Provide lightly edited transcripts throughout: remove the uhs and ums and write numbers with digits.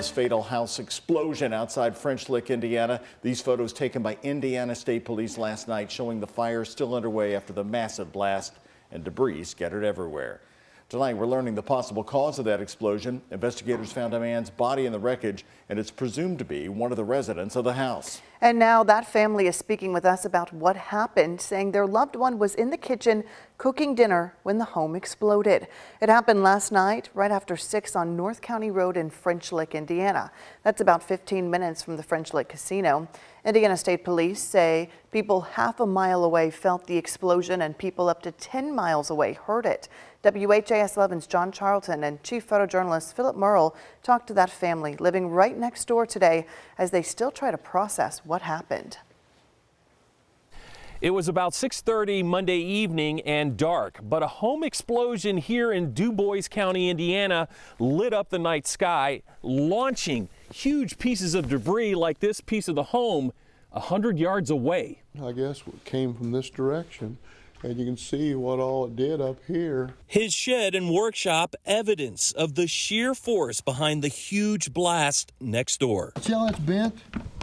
This fatal house explosion outside French Lick, Indiana. These photos taken by Indiana State Police last night showing the fire still underway after the massive blast and debris scattered everywhere. Tonight, we're learning the possible cause of that explosion. Investigators found a man's body in the wreckage, and it's presumed to be one of the residents of the house. And now that family is speaking with us about what happened, saying their loved one was in the kitchen cooking dinner when the home exploded. It happened last night right after 6 on North County Road in French Lick, Indiana. That's about 15 minutes from the French Lick Casino. Indiana State Police say people half a mile away felt the explosion and people up to 10 miles away heard it. WHAS 11's John Charlton and Chief Photojournalist Philip Merle talked to that family living right next door today as they still try to process what happened. It was about 6:30 Monday evening and dark, but a home explosion here in DuBois County, Indiana lit up the night sky, launching huge pieces of debris like this piece of the home 100 yards away. I guess it came from this direction, and you can see what all it did up here. His shed and workshop, evidence of the sheer force behind the huge blast next door. See how it's bent?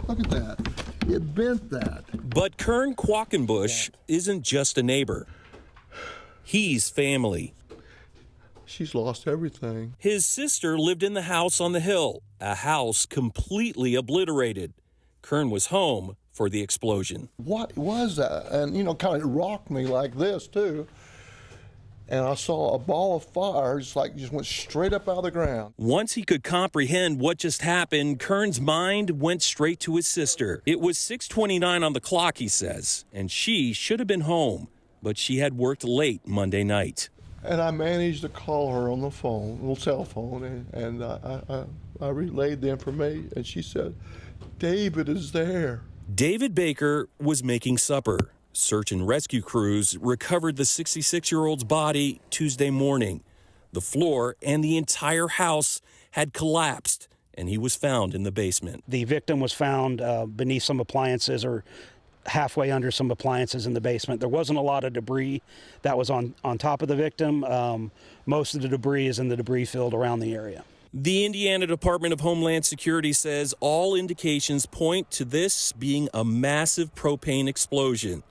Look at that. It bent that. But Kern Quackenbush isn't just a neighbor. He's family. She's lost everything. His sister lived in the house on the hill, a house completely obliterated. Kern was home for the explosion. What was that? And, you know, kind of rocked me like this, too. And I saw a ball of fire just went straight up out of the ground. Once he could comprehend what just happened, Kern's mind went straight to his sister. It was 6:29 on the clock, he says, and she should have been home, but she had worked late Monday night. And I managed to call her on the phone, little cell phone, and I relayed the information, and she said, David is there. David Baker was making supper. Search and rescue crews recovered the 66-year-old's body Tuesday morning. The floor and the entire house had collapsed, and he was found in the basement. The victim was found beneath some appliances or halfway under some appliances in the basement. There wasn't a lot of debris that was on top of the victim. Most of the debris is in the debris field around the area. The Indiana Department of Homeland Security says all indications point to this being a massive propane explosion.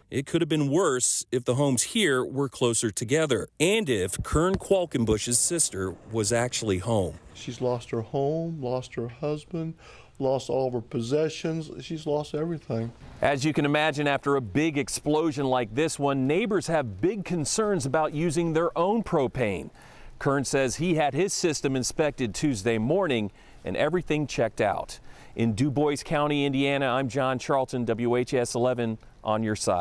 It could have been worse if the homes here were closer together and if Kern Quackenbush's sister was actually home. She's lost her home, lost her husband, lost all of her possessions. She's lost everything. As you can imagine, after a big explosion like this one, neighbors have big concerns about using their own propane. Kern says he had his system inspected Tuesday morning and everything checked out. In DuBois County, Indiana, I'm John Charlton, WHAS 11, on your side.